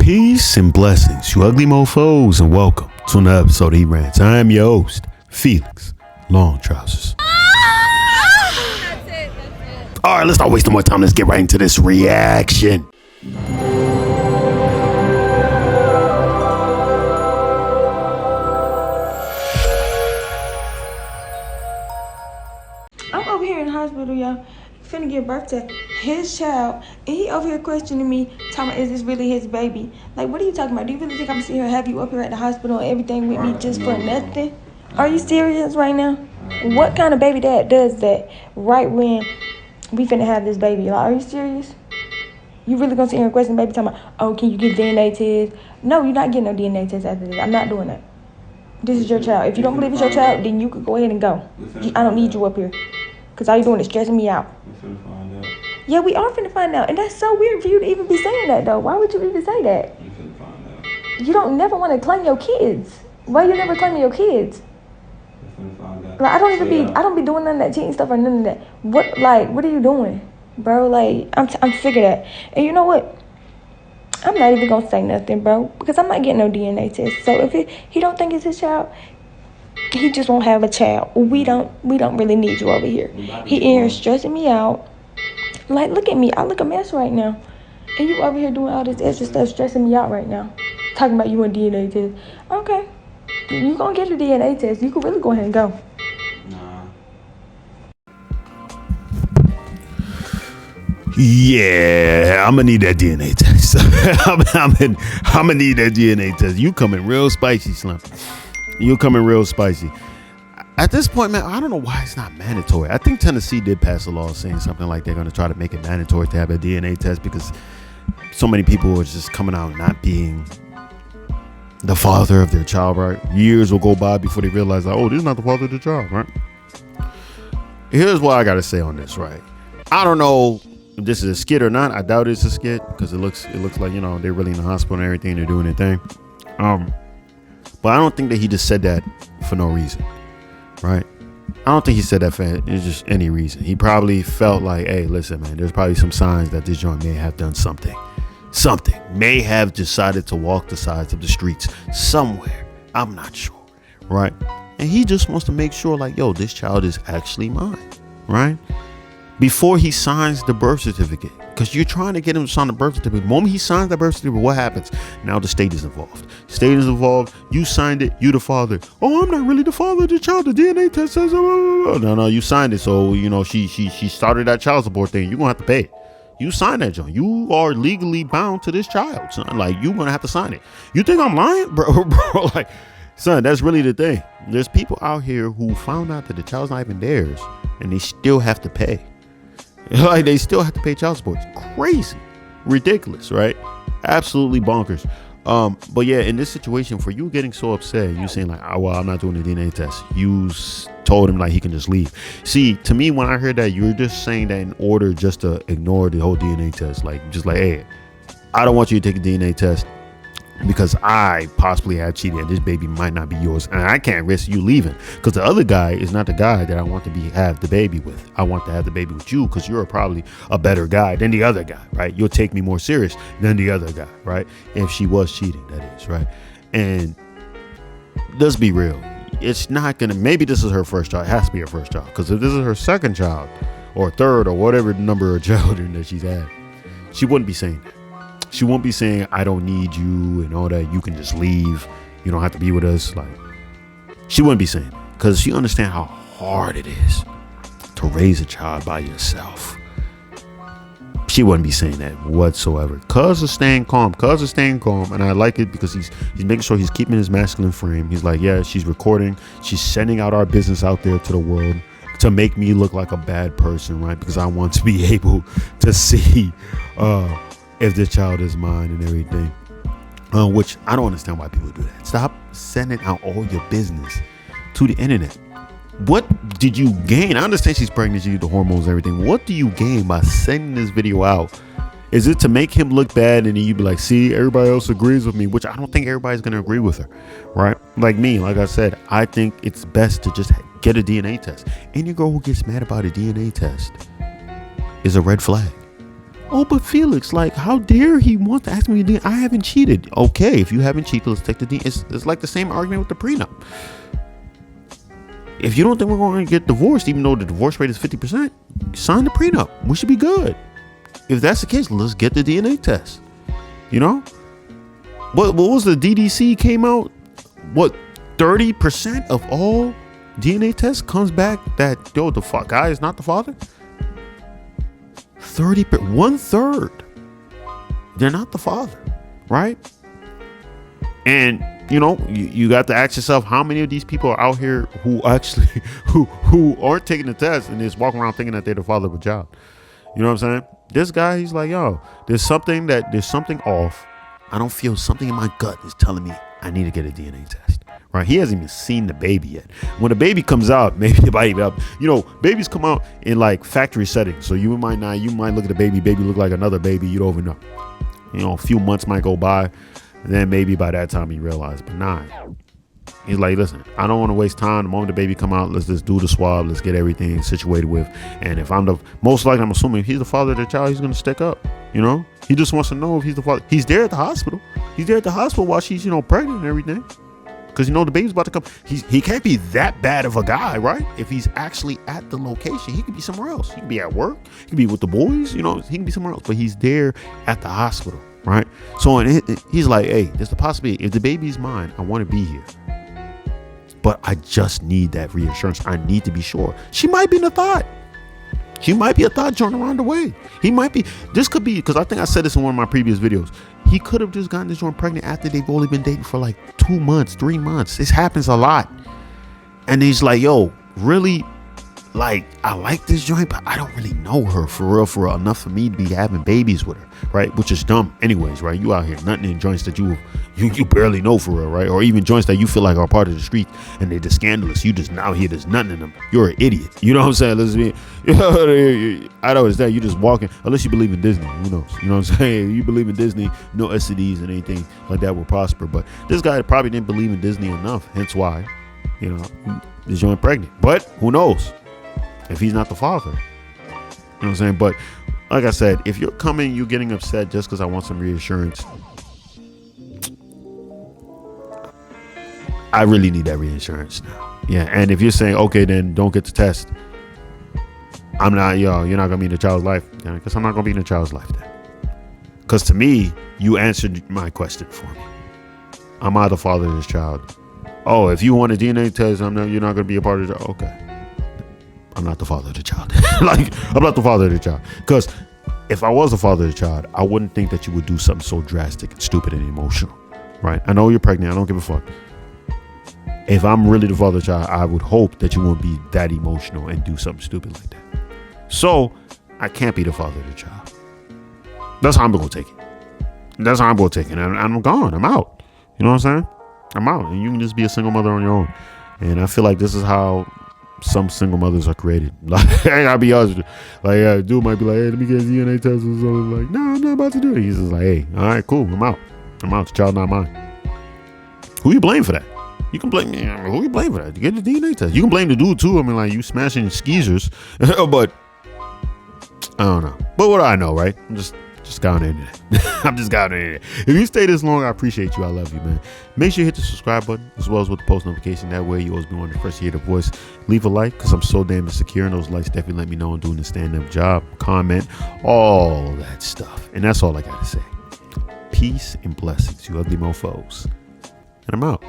Peace and blessings, you ugly mofos, and welcome to another episode of E-Rants. I am your host, Felix Long Trousers. That's it. All right, let's not waste no more time. Let's get right into this reaction. I'm over here in the hospital, y'all, finna give birth to his child, and he over here questioning me, talking about, is this really his baby? Like, what are you talking about? Do you really think I'm sitting here have you up here at the hospital and everything with me just for nothing? Are you serious right now? What kind of baby dad does that right when we finna have this baby? Like, are you serious? You really gonna sit here and question the baby talking about, oh, can you get DNA test? No, you're not getting no DNA test after this. I'm not doing that. This is your child. If you don't believe it's your child, then you could go ahead and go. I don't need you up here. Because all you're doing is stressing me out. We're finna find out. Yeah, we are finna find out. And that's so weird for you to even be saying that, though. Why would you even say that? We're finna find out. You don't never want to claim your kids. Why you never claiming your kids? We're finna find out. Like, I don't be doing none of that cheating stuff or none of that. What are you doing? Bro, like, I'm sick of that. And you know what? I'm not even gonna say nothing, bro. Because I'm not getting no DNA test. So if he don't think it's his child, he just won't have a child. We don't really need you over here. He in here stressing me out. Like, look at me. I look a mess right now. And you over here doing all this extra stuff, stressing me out right now. Talking about you want DNA test. Okay. You gonna get a DNA test. You can really go ahead and go. Nah. Yeah, I'm gonna need that DNA test. I'm gonna need that DNA test. You coming real spicy, Slim. You coming real spicy. At this point, man, I don't know why it's not mandatory. I think Tennessee did pass a law saying something like they're going to try to make it mandatory to have a DNA test because so many people are just coming out not being the father of their child, right? Years will go by before they realize, like, oh, this is not the father of the child, right? Here's what I got to say on this, right? I don't know if this is a skit or not. I doubt it's a skit because it looks like, you know, they're really in the hospital and everything. They're doing their thing. But I don't think that he just said that for no reason, right? I don't think he said that for it's just any reason. He probably felt like, hey, listen, man, there's probably some signs that this joint may have done something. May have decided to walk the sides of the streets somewhere. I'm not sure, right? And he just wants to make sure, like, yo, this child is actually mine, right? Before he signs the birth certificate, because you're trying to get him to sign the birth certificate. The moment he signs the birth certificate, what happens? Now the state is involved. You signed it. You the father. Oh, I'm not really the father of the child. The DNA test says, no, you signed it. So, you know, she started that child support thing. You're going to have to pay it. You signed that, John. You are legally bound to this child, son. Like, you're going to have to sign it. You think I'm lying? Bro, like, son, that's really the thing. There's people out here who found out that the child's not even theirs, and they still have to pay. Like, they still have to pay child support. It's crazy, ridiculous, right? Absolutely bonkers. But yeah, in this situation, for you getting so upset, you saying like, oh, well, I'm not doing the DNA test. You told him like he can just leave. See, to me, when I heard that, you're just saying that in order just to ignore the whole DNA test. Like, just like, hey, I don't want you to take a DNA test because I possibly have cheated and this baby might not be yours, and I can't risk you leaving because the other guy is not the guy that I want to have the baby with. I want to have the baby with you because you're probably a better guy than the other guy, right? You'll take me more serious than the other guy, right? If she was cheating, that is, right? And let's be real, it's not gonna, maybe this is her first child. It has to be her first child, because if this is her second child or third or whatever number of children that she's had, she wouldn't be saying that. She won't be saying, I don't need you and all that. You can just leave. You don't have to be with us. Like, she wouldn't be saying that because she understands how hard it is to raise a child by yourself. She wouldn't be saying that whatsoever. Cuz is staying calm. And I like it because he's making sure he's keeping his masculine frame. He's like, yeah, she's recording. She's sending out our business out there to the world to make me look like a bad person, right? Because I want to be able to see if this child is mine and everything, which I don't understand why people do that. Stop sending out all your business to the internet. What did you gain? I understand she's pregnant, she the hormones and everything. What do you gain by sending this video out? Is it to make him look bad and then you be like, see, everybody else agrees with me? Which I don't think everybody's going to agree with her, right? Like me, like I said, I think it's best to just get a DNA test. Any girl who gets mad about a DNA test is a red flag. Oh, but Felix, like, how dare he want to ask me to DNA? I haven't cheated. Okay, if you haven't cheated, let's take the DNA. It's like the same argument with the prenup. If you don't think we're going to get divorced, even though the divorce rate is 50%, sign the prenup. We should be good. If that's the case, let's get the DNA test. You know? What was the DDC came out? What, 30% of all DNA tests comes back that, yo, the guy is not the father? 1/3. They're not the father, right? And you know, you got to ask yourself, how many of these people are out here who actually who aren't taking the test and just walking around thinking that they're the father of a child? You know what I'm saying? This guy, he's like, yo, there's something off. I don't feel, something in my gut is telling me I need to get a DNA test. Right? He hasn't even seen the baby yet. When the baby comes out, maybe it might be up. You know, babies come out in like factory settings. So you might look at the baby look like another baby. You don't even know. You know, a few months might go by. And then maybe by that time you realize, but nah. He's like, listen, I don't want to waste time. The moment the baby come out, let's just do the swab. Let's get everything situated with. And if I'm most likely, I'm assuming if he's the father of the child, he's going to stick up. You know, he just wants to know if he's the father. He's there at the hospital. He's there at the hospital while she's, you know, pregnant and everything. Because, you know, the baby's about to come. He can't be that bad of a guy, right? If he's actually at the location, he could be somewhere else. He could be at work. He could be with the boys. You know, he can be somewhere else. But he's there at the hospital, right? So he's like, hey, there's the possibility. If the baby's mine, I want to be here. But I just need that reassurance. I need to be sure. She might be in a thought. She might be a thought joint around the way. He might be. This could be, because I think I said this in one of my previous videos. He could have just gotten this joint pregnant after they've only been dating for like 2 months, 3 months. This happens a lot. And he's like, yo, really? Like, I like this joint, but I don't really know her for real, enough for me to be having babies with her, right? Which is dumb anyways, right? You out here nutting in joints that you barely know for real, right? Or even joints that you feel like are part of the street and they're just scandalous. You just now hear there's nothing in them. You're an idiot. You know what I'm saying? Listen, I know it's that. You just walking, unless you believe in Disney. Who knows? You know what I'm saying? You believe in Disney, no STDs and anything like that will prosper. But this guy probably didn't believe in Disney enough. Hence why, you know, this joint pregnant. But who knows? If he's not the father, you know what I'm saying? But like I said, if you're getting upset just because I want some reassurance, I really need that reassurance now. Yeah. And if you're saying, okay, then don't get the test, you're not gonna be in the child's life. Yeah, because I'm not gonna be in the child's life then. Because to me, you answered my question for me. Am I the father of this child? Oh, if you want a DNA test, you're not gonna be a part of it. Okay. I'm not the father of the child. Like, I'm not the father of the child. Because if I was the father of the child, I wouldn't think that you would do something so drastic and stupid and emotional, right? I know you're pregnant. I don't give a fuck. If I'm really the father of the child, I would hope that you won't be that emotional and do something stupid like that. So I can't be the father of the child. That's how I'm going to take it. That's how I'm going to take it. And I'm gone. I'm out. You know what I'm saying? I'm out. And you can just be a single mother on your own. And I feel like this is how some single mothers are created. Like, I'll be honest with you. Like, dude might be like, hey, let me get a DNA test or something. Like, no, I'm not about to do it. He's just like, hey, all right, cool, I'm out. The child not mine. Who you blame for that? You can blame me. Who you blame for that? You get the DNA test. You can blame the dude too. I mean, like, you smashing skeezers. But I don't know. But what do I know, right? I'm just got on the internet. I'm just got on the internet. If you stay this long, I appreciate you. I love you, man. Make sure you hit the subscribe button as well as with the post notification. That way you always be one of the first to hear the voice. Leave a like, because I'm so damn insecure, and those likes definitely let me know I'm doing the stand-up job. Comment, all that stuff. And that's all I got to say. Peace and blessings, you ugly mofos. And I'm out.